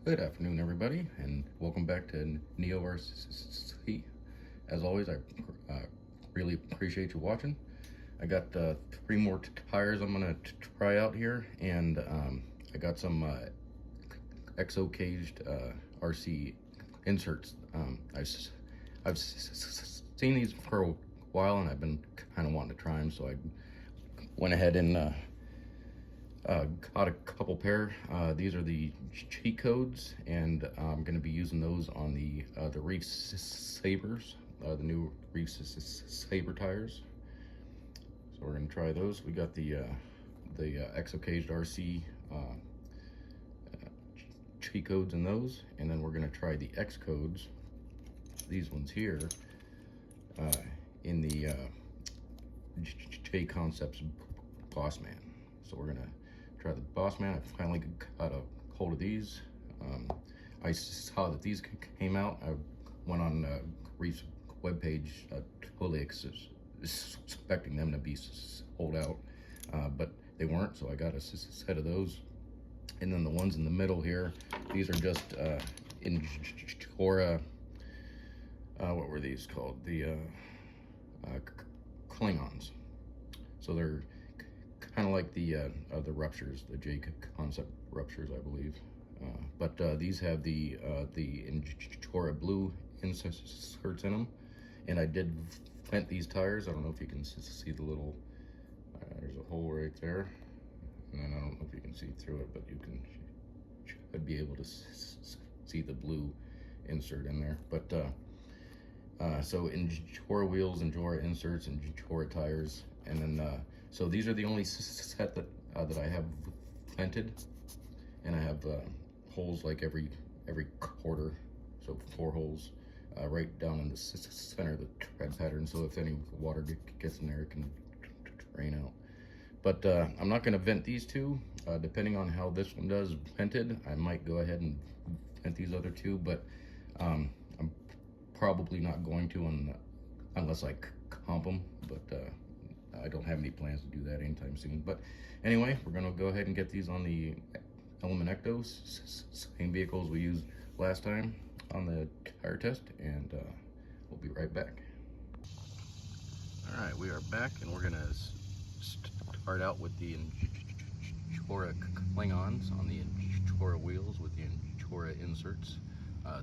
Good afternoon, everybody, and welcome back to Neo RC. As always, I really appreciate you watching. I got 3 more tires I'm gonna try out here, and I got some Exocaged RC inserts. I've seen these for a while, and I've been kind of wanting to try them, so I went ahead and got a couple pair. These are the cheat codes, and I'm going to be using those on the Reefs Sabers, the new Reefs Saber Tires. So we're going to try those. We got the Exocaged RC cheat codes in those, and then we're going to try the X codes, these ones here, in the JConcepts Bossman. So we're going to try the Bossman. I finally got a hold of these. I saw that these came out. I went on Reef's webpage, totally expecting them to be sold out, but they weren't, so I got a set of those. And then the ones in the middle here, these are just Injora, what were these called? The Cling Ons. So they're kind of like the ruptures, the JConcepts ruptures, I believe. But these have the Injora blue inserts in them, and I did vent these tires. I don't know if you can see the little. There's a hole right there, and then I don't know if you can see through it, but you should be able to see the blue insert in there. But so Injora wheels, Injora inserts, and Injora tires, and then. So these are the only set that I have vented, and I have holes like every quarter, so 4 holes right down in the center of the tread pattern. So if any water gets in there, it can drain out. But I'm not going to vent these two. Depending on how this one does vented, I might go ahead and vent these other 2. But I'm probably not going to unless I comp them. But I don't have any plans to do that anytime soon. But anyway, we're going to go ahead and get these on the Element Ectos, same vehicles we used last time on the tire test, and we'll be right back. All right, we are back, and we're going to start out with the Injora Cling Ons on the Injora wheels with the Injora inserts.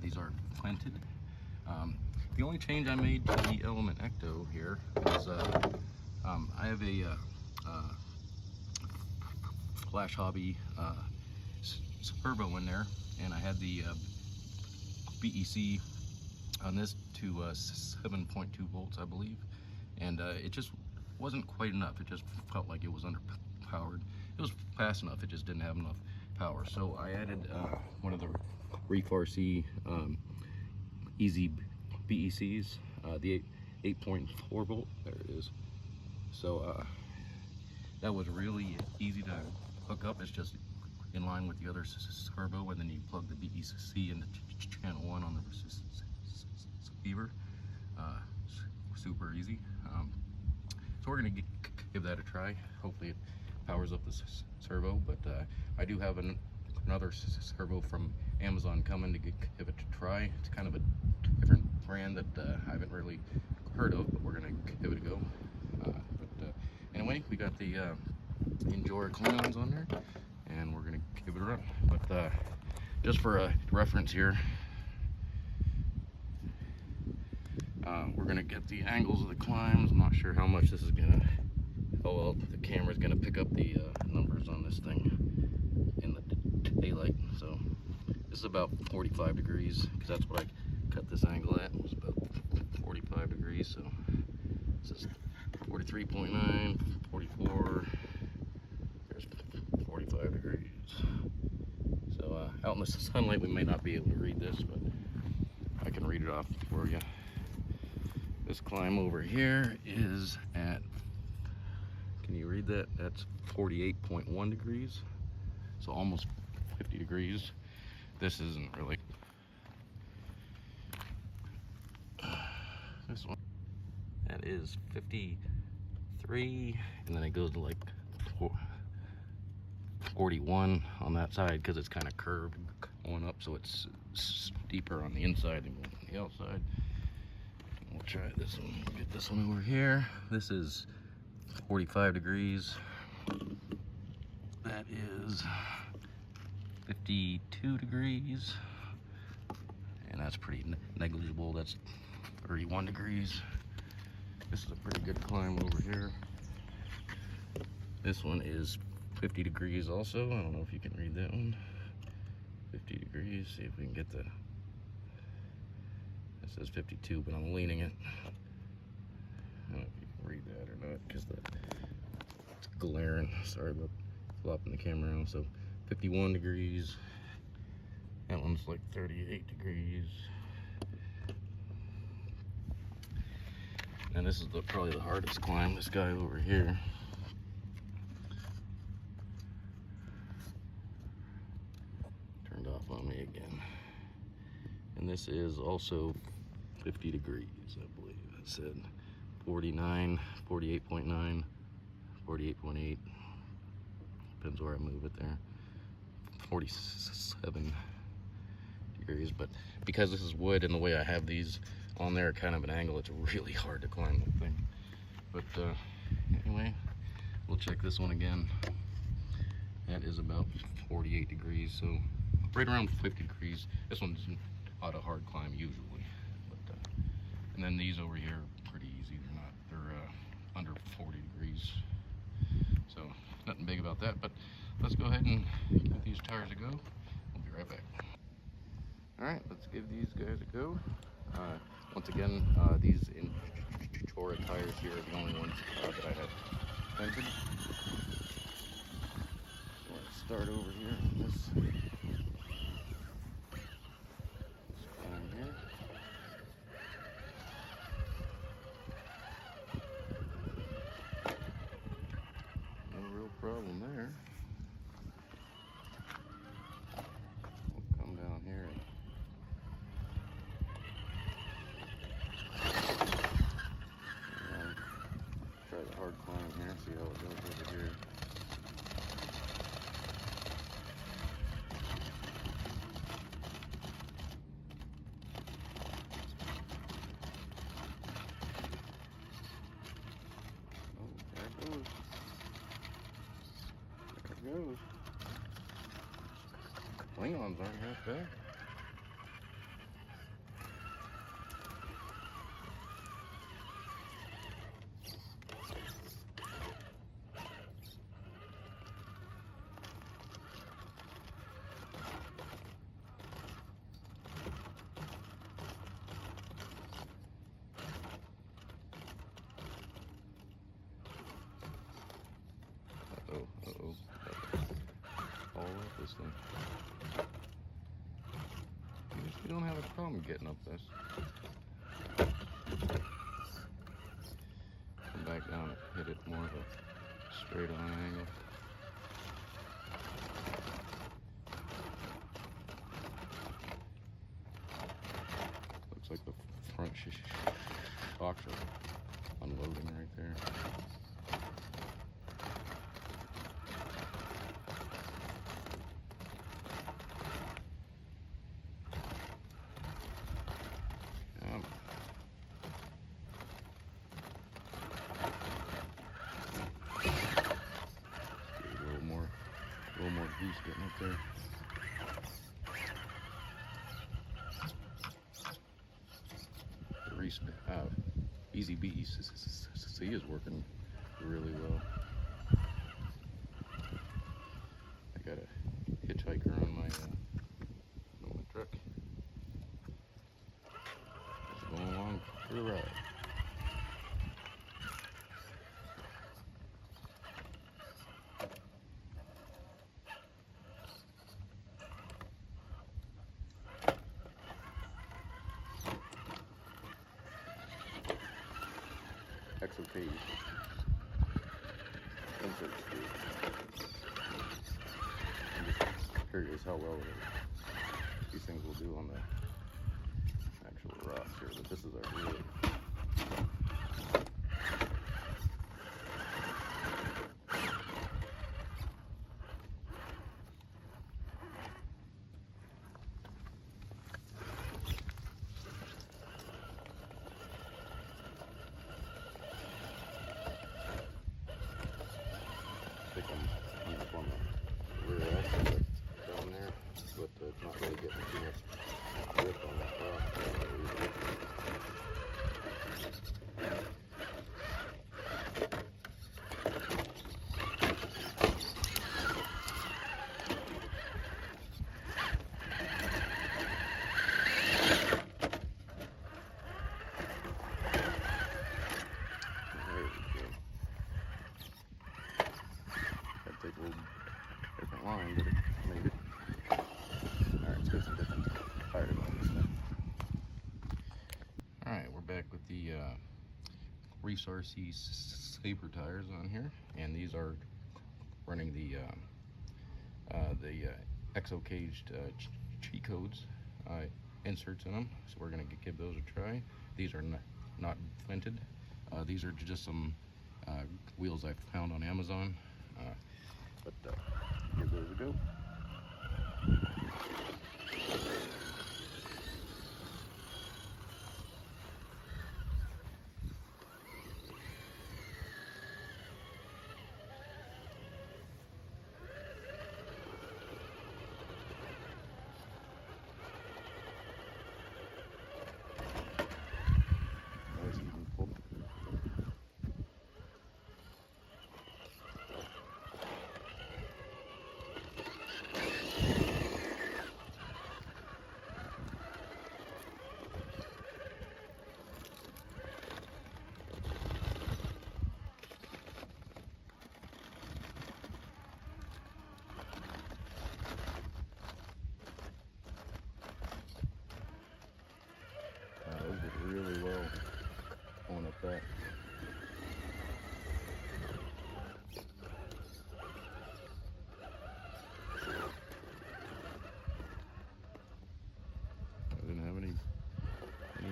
These are planted. The only change I made to the Element Ecto here is I have a Flash Hobby Servo in there, and I had the BEC on this to 7.2 volts, I believe, and it just wasn't quite enough. It just felt like it was underpowered. It was fast enough, it just didn't have enough power. So I added one of the Reefs RC Easy BECs, the 8.4 volt. There it is. So that was really easy to hook up. It's just in line with the other servo, and then you plug the BEC into channel 1 on the receiver. Super easy. So we're gonna give that a try. Hopefully it powers up the servo, but I do have another servo from Amazon coming to give it a try. It's kind of a different brand that I haven't really heard of, but we're gonna give it a go. Anyway, we got the Injora Cling Ons on there, and we're gonna give it a run. But just for a reference here, we're gonna get the angles of the climbs. I'm not sure how much this is gonna, oh well, the camera's gonna pick up the numbers on this thing in the daylight. So this is about 45 degrees, because that's what I cut this angle at. It was about 45 degrees. So this is 43.9, 44, there's 45 degrees. So out in the sunlight we may not be able to read this, but I can read it off for you. This climb over here is at, can you read that? That's 48.1 degrees, so almost 50 degrees. This isn't really. This one, that is 53, and then it goes to like 41 on that side because it's kind of curved going up, so it's steeper on the inside than on the outside. We'll try this one. Get this one over here. This is 45 degrees. That is 52 degrees. And that's pretty negligible. That's 31 degrees. This is a pretty good climb over here. This one is 50 degrees also. I don't know if you can read that one. 50 degrees. See if we can get the... It says 52, but I'm leaning it. I don't know if you can read that or not because it's glaring. Sorry about flopping the camera around. So 51 degrees. That one's like 38 degrees. And this is probably the hardest climb, this guy over here. Turned off on me again. And this is also 50 degrees, I believe. It said 49, 48.9, 48.8. Depends where I move it there. 47 degrees, but because this is wood and the way I have these on there at kind of an angle, it's really hard to climb that thing. But anyway, we'll check this one again. That is about 48 degrees, so right around 50 degrees. This one's not a hard climb usually, but and then these over here are pretty easy. They're under 40 degrees, so nothing big about that. But let's go ahead and give these tires a go. We'll be right back. All right, let's give these guys a go. Once again, these Injora tires here are the only ones that I have entered. So let's start over here on this climb here. No real problem there. We'll come down here and try the hard climb here, see how it goes over here. Oh, there it goes. There it goes. Klingon's aren't half bad. Uh-oh. All up this thing. You don't have a problem getting up this. Come back down and hit it more of a straight on angle. Looks like the front shocks are unloading right there. A little more juice getting up there. The Reefs Easy BEC is working really well. I got a hitchhiker on my truck. Just going along for the ride. Exocaged insert screw. I'm just curious how well these things will do on the actual rocks here, but this is our really Reefs RC Saber Tires on here, and these are running the Exocaged G-codes inserts in them, so we're going to give those a try. These are not vented. These are just some wheels I found on Amazon, but give those a go. Those did really well going up that. I didn't have any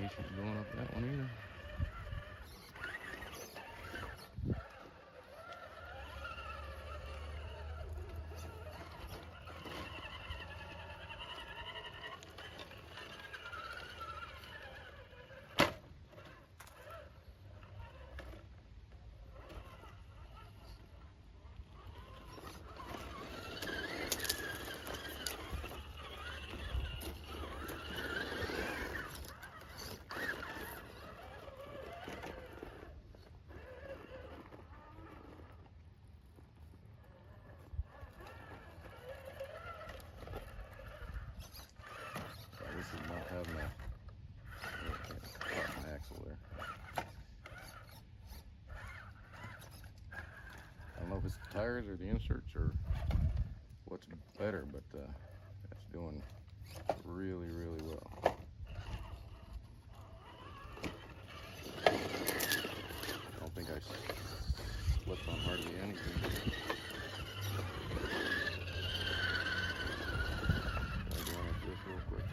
issues going up that one either. This is not having an axle there. I don't know if it's the tires or the inserts or what's better, but it's doing really, really well. I don't think I slipped on hardly anything. Real quick.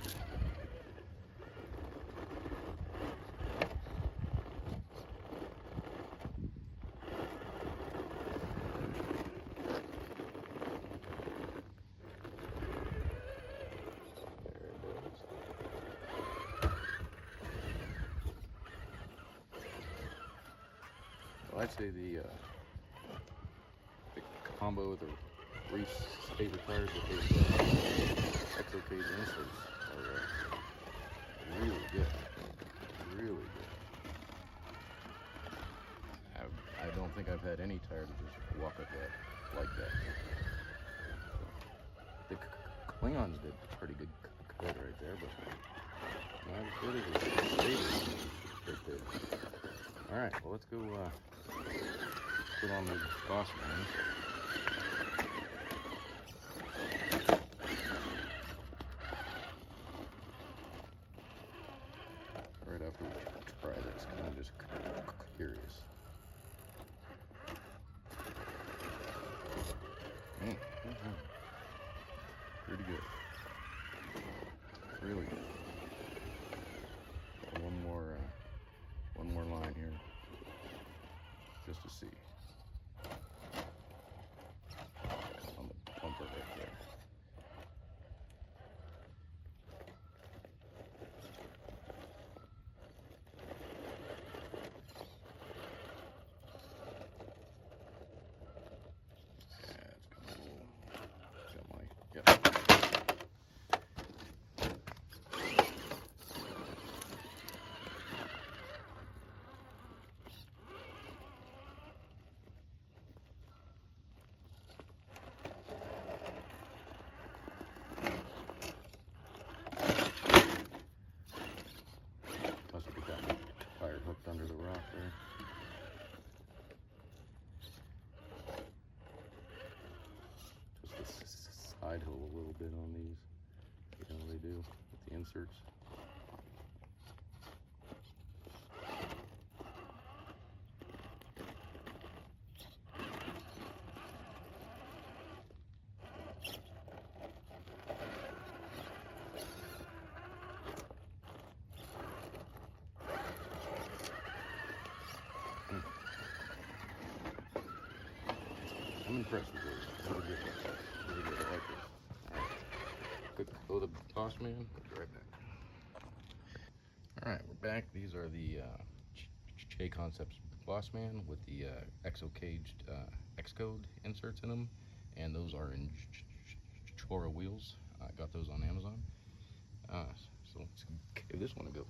Well, I'd say the combo with the Reefs Saber Tires with these Exocaged inserts are really good. Really good. I don't think I've had any tire to just walk up that like that. The Cling Ons did pretty good right there, but not as good as the Sabers right there. All right, well, let's go put on the Bossman. Right after we try this, I'm just curious. Pretty good. Really good. One more line here, just to see. On the bumper right there. Under the rock there. Just the side hole a little bit on these. You know they do with the inserts. impressed with those. Really good. Really good. I like this. Alright. Good. Go to the Bossman. Be right back. Alright, we're back. These are the JConcepts Bossman with the Exocaged X-Code inserts in them. And those are Injora wheels. I got those on Amazon. So let's give this one a go.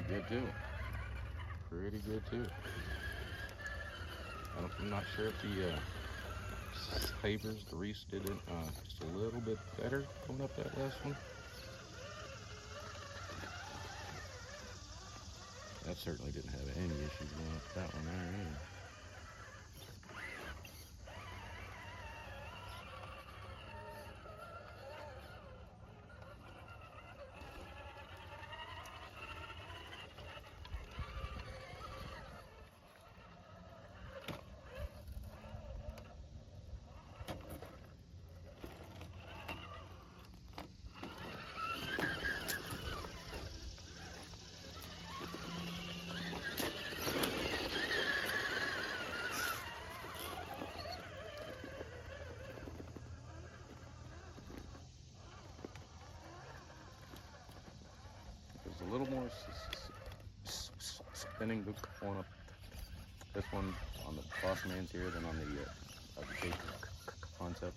Good too. Pretty good too. I'm not sure if the Sabers, the Reefs did it just a little bit better going up that last one. That certainly didn't have any issues going up that one there either. A little more spinning going up this one on the Bossman's here than on the JConcepts,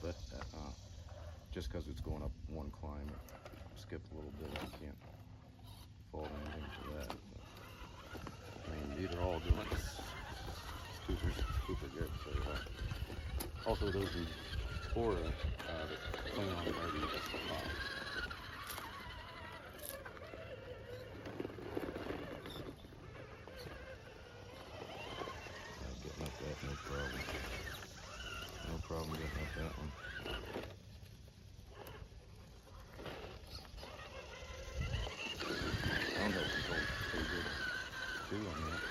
but just because it's going up one climb, it skipped a little bit. You can't fault anything for that. But, I mean, these are all doing super good. So also those Injora Cling On are the no problem getting up that one. Downhill control pretty good too on that.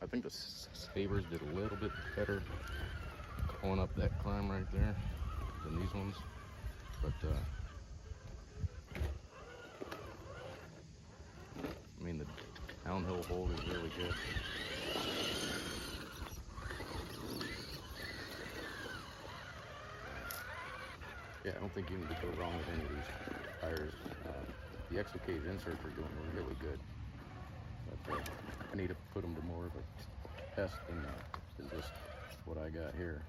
I think the Sabers did a little bit better going up that climb right there than these ones, but I mean the downhill hold is really good. Yeah, I don't think you can go wrong with any of these tires. The Exocaged inserts are doing really good, but I need to put them to more of a test than just what I got here.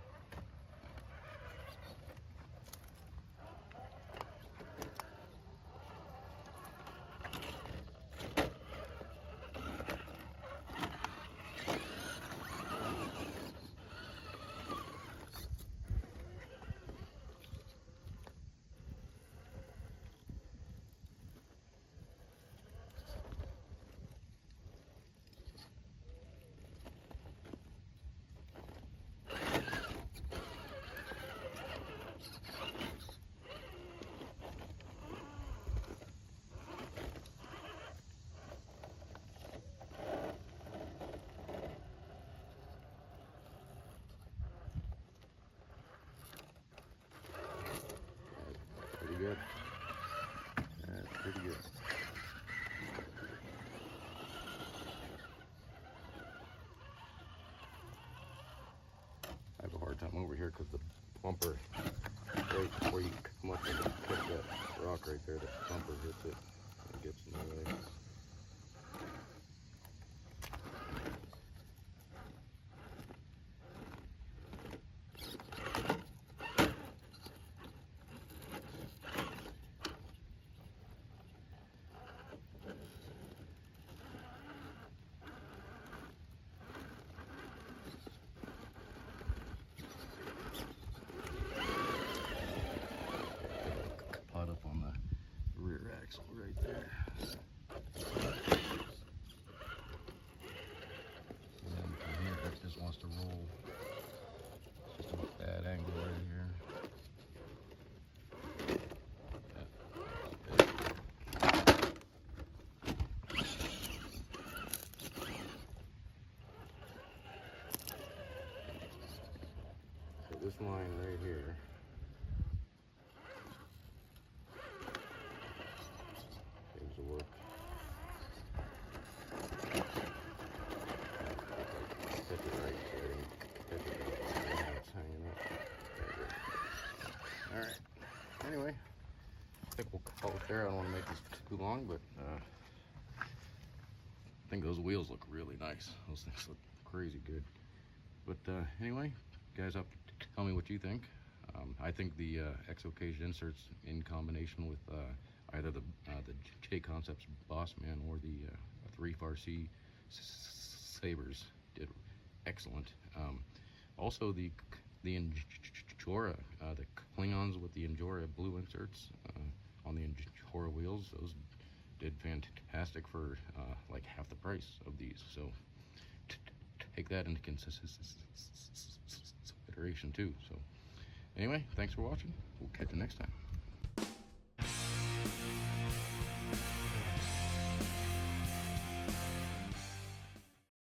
Good. That's pretty good. I have a hard time over here because the bumper, right before you come up and hit that rock right there, the bumper hits it and gets in the way. this line right here. Seems to work. Catch it right so I didn't catch it right. It's hanging up. There we go. Alright. Anyway, I think we'll call it there. I don't want to make this too long, but I think those wheels look really nice. Those things look crazy good. But anyway, guys, have to tell me what you think. I think the Exocaged inserts in combination with either the JConcepts Bossman or the Reefs RC Sabers did excellent. Also, the Injora, the Klingons with the Injora blue inserts on the Injora wheels, those did fantastic for like half the price of these. So take that into consideration too. So anyway, thanks for watching. We'll catch you next time.